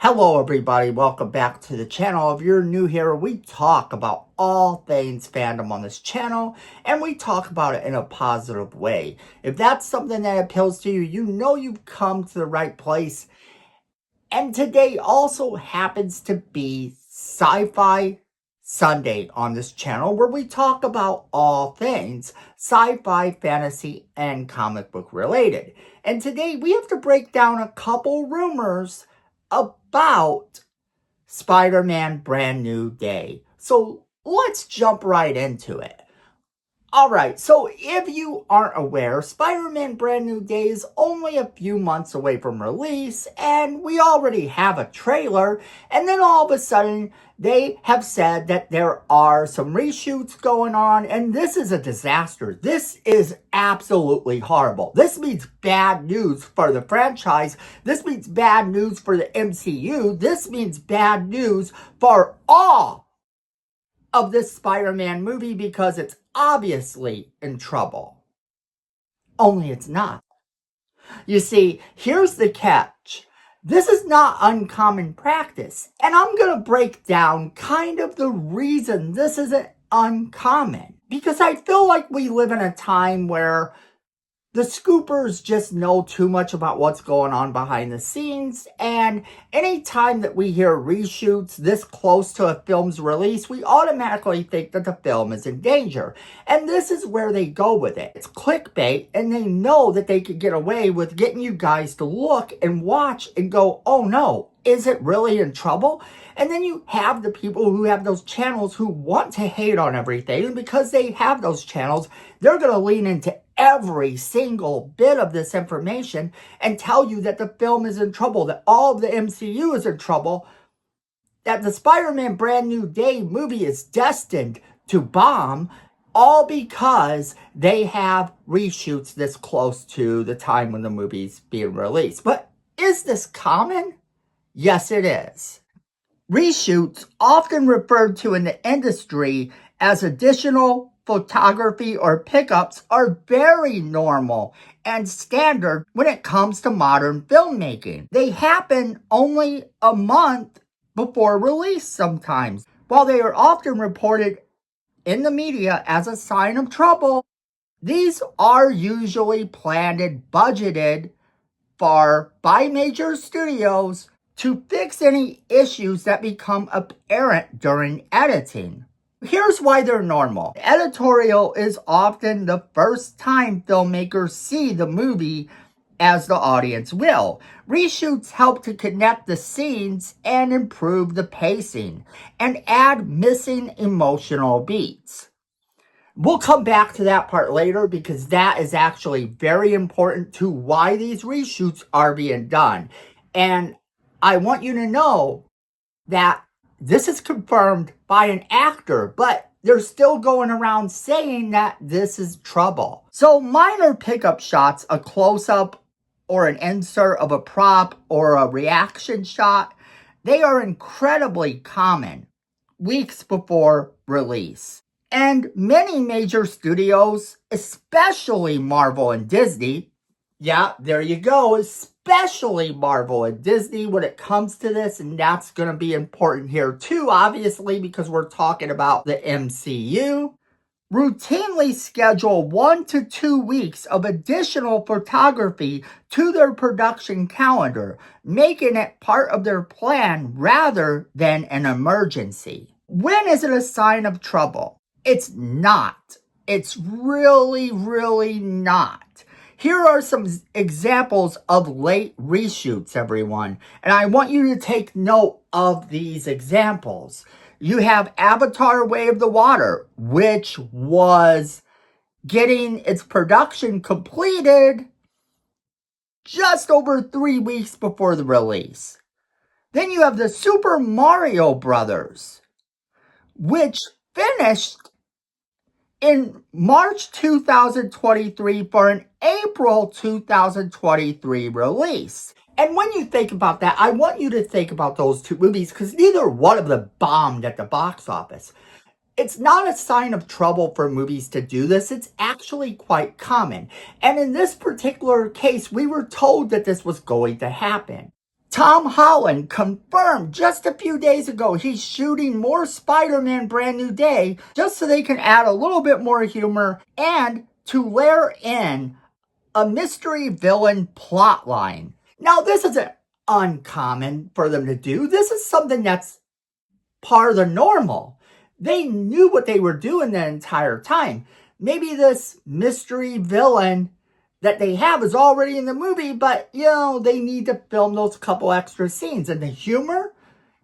Hello everybody, welcome back to the channel. If you're new here, we talk about all things fandom on this channel, and we talk about it in a positive way. If that's something that appeals to you, you know you've come to the right place. And today also happens to be Sci-Fi Sunday on this channel, where we talk about all things sci-fi, fantasy, and comic book related. And today we have to break down a couple rumors about Spider-Man Brand New Day. So let's jump right into it. Alright, so if you aren't aware, Spider-Man Brand New Day is only a few months away from release, and we already have a trailer, and then all of a sudden, they have said that there are some reshoots going on, and this is a disaster. This is absolutely horrible. This means bad news for the franchise. This means bad news for the MCU. This means bad news for all of this Spider-Man movie because it's obviously in trouble. Only it's not. You see, here's the catch. This is not uncommon practice, and I'm going to break down kind of the reason this isn't uncommon. Because I feel like we live in a time where the scoopers just know too much about what's going on behind the scenes, and anytime that we hear reshoots this close to a film's release, we automatically think that the film is in danger. And this is where they go with it. It's clickbait, and they know that they could get away with getting you guys to look and watch and go, oh no, is it really in trouble? And then you have the people who have those channels who want to hate on everything, and because they have those channels, they're going to lean into every single bit of this information and tell you that the film is in trouble, that all of the MCU is in trouble, that the Spider-Man Brand New Day movie is destined to bomb, all because they have reshoots this close to the time when the movie's being released. But is this common? Yes, it is. Reshoots, often referred to in the industry as additional photography or pickups, are very normal and standard when it comes to modern filmmaking. They happen only a month before release sometimes. While they are often reported in the media as a sign of trouble, these are usually planned and budgeted for by major studios to fix any issues that become apparent during editing. Here's why they're normal. Editorial is often the first time filmmakers see the movie as the audience will. Reshoots help to connect the scenes and improve the pacing and add missing emotional beats. We'll come back to that part later because that is actually very important to why these reshoots are being done. And I want you to know that this is confirmed by an actor, but they're still going around saying that this is trouble. So minor pickup shots, a close-up or an insert of a prop or a reaction shot, they are incredibly common weeks before release. And many major studios, especially Marvel and Disney, yeah, there you go, especially Marvel and Disney when it comes to this, and that's going to be important here too, obviously, because we're talking about the MCU, routinely schedule 1 to 2 weeks of additional photography to their production calendar, making it part of their plan rather than an emergency. When is it a sign of trouble? It's not. It's really, really not. Here are some examples of late reshoots, everyone. And I want you to take note of these examples. You have Avatar: Way of the Water, which was getting its production completed just over 3 weeks before the release. Then you have the Super Mario Brothers, which finished in March 2023 for an April 2023 release. And when you think about that, I want you to think about those two movies because neither one of them bombed at the box office. It's not a sign of trouble for movies to do this. It's actually quite common. And in this particular case, we were told that this was going to happen. Tom Holland confirmed just a few days ago he's shooting more Spider-Man Brand New Day just so they can add a little bit more humor and to layer in a mystery villain plotline. Now, this isn't uncommon for them to do. This is something that's part of the normal. They knew what they were doing the entire time. Maybe this mystery villain that they have is already in the movie, but, they need to film those couple extra scenes. And the humor,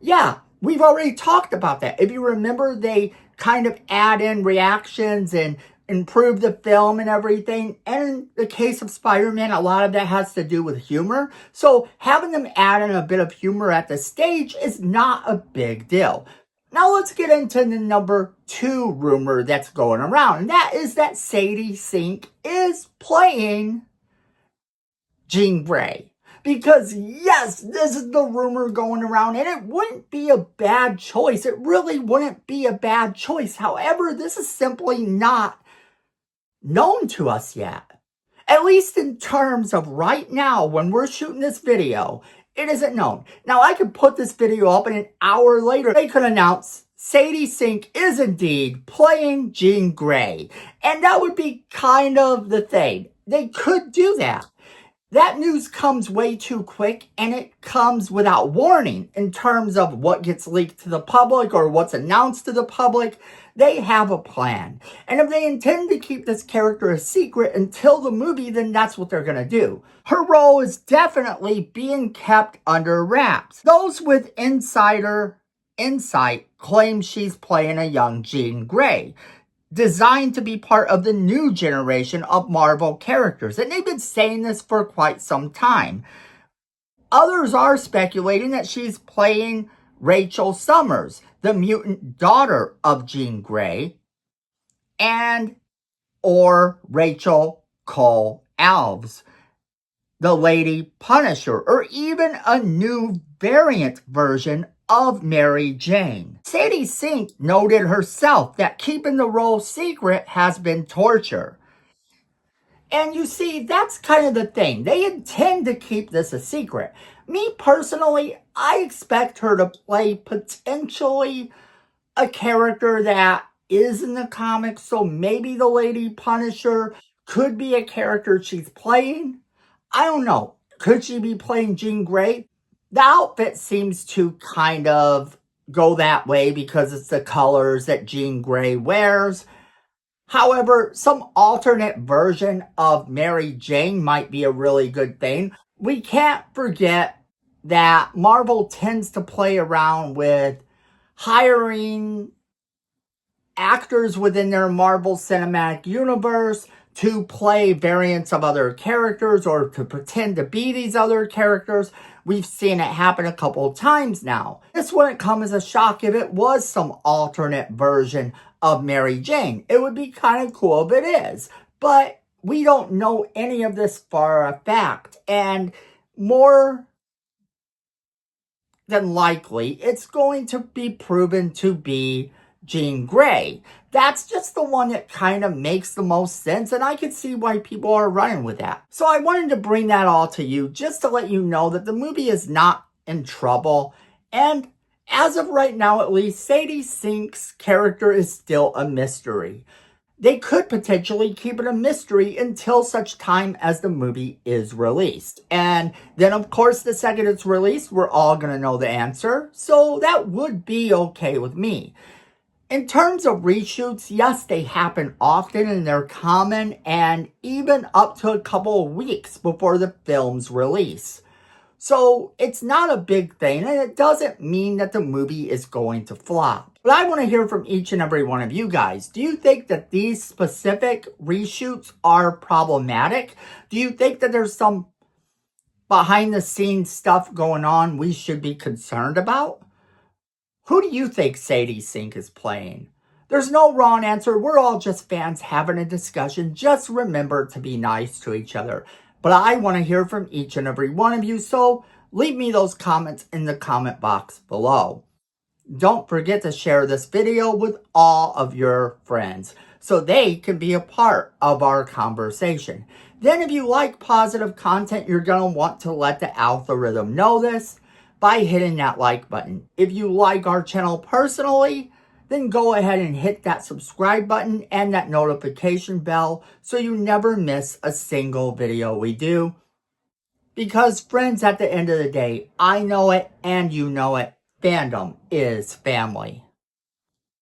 yeah, we've already talked about that. If you remember, they kind of add in reactions and improve the film and everything. And in the case of Spider-Man, a lot of that has to do with humor. So having them add in a bit of humor at the stage is not a big deal. Now let's get into the number 2 rumor that's going around. And that is that Sadie Sink is playing Jean Grey. Because yes, this is the rumor going around and it wouldn't be a bad choice. It really wouldn't be a bad choice. However, this is simply not known to us yet. At least in terms of right now when we're shooting this video, it isn't known. Now, I could put this video up and an hour later, they could announce Sadie Sink is indeed playing Jean Grey. And that would be kind of the thing. They could do that. That news comes way too quick and it comes without warning in terms of what gets leaked to the public or what's announced to the public. They have a plan. And if they intend to keep this character a secret until the movie, then that's what they're going to do. Her role is definitely being kept under wraps. Those with insider insight claim she's playing a young Jean Grey, designed to be part of the new generation of Marvel characters. And they've been saying this for quite some time. Others are speculating that she's playing Rachel Summers, the mutant daughter of Jean Grey, and or Rachel Cole Alves, the Lady Punisher, or even a new variant version of Mary Jane. Sadie Sink noted herself that keeping the role secret has been torture. And you see, that's kind of the thing. They intend to keep this a secret. Me personally, I expect her to play potentially a character that is in the comics. So maybe the Lady Punisher could be a character she's playing. I don't know. Could she be playing Jean Grey? The outfit seems to kind of go that way because it's the colors that Jean Grey wears. However, some alternate version of Mary Jane might be a really good thing. We can't forget that Marvel tends to play around with hiring actors within their Marvel Cinematic Universe to play variants of other characters or to pretend to be these other characters. We've seen it happen a couple of times now. This wouldn't come as a shock if it was some alternate version of Mary Jane. It would be kind of cool if it is. But we don't know any of this for a fact. And more than likely, it's going to be proven to be Jean Grey. That's just the one that kind of makes the most sense, and I can see why people are running with that. So I wanted to bring that all to you just to let you know that the movie is not in trouble, and as of right now at least, Sadie Sink's character is still a mystery. They could potentially keep it a mystery until such time as the movie is released. And then, of course, the second it's released, we're all going to know the answer. So that would be okay with me. In terms of reshoots, yes, they happen often and they're common and even up to a couple of weeks before the film's release. So it's not a big thing and it doesn't mean that the movie is going to flop. But I want to hear from each and every one of you guys. Do you think that these specific reshoots are problematic? Do you think that there's some behind the scenes stuff going on we should be concerned about? Who do you think Sadie Sink is playing? There's no wrong answer. We're all just fans having a discussion. Just remember to be nice to each other. But I want to hear from each and every one of you, so leave me those comments in the comment box below. Don't forget to share this video with all of your friends so they can be a part of our conversation. Then if you like positive content, you're going to want to let the algorithm know this. by hitting that like button. If you like our channel personally, then go ahead and hit that subscribe button and that notification bell so you never miss a single video we do. Because friends, at the end of the day, I know it and you know it, fandom is family.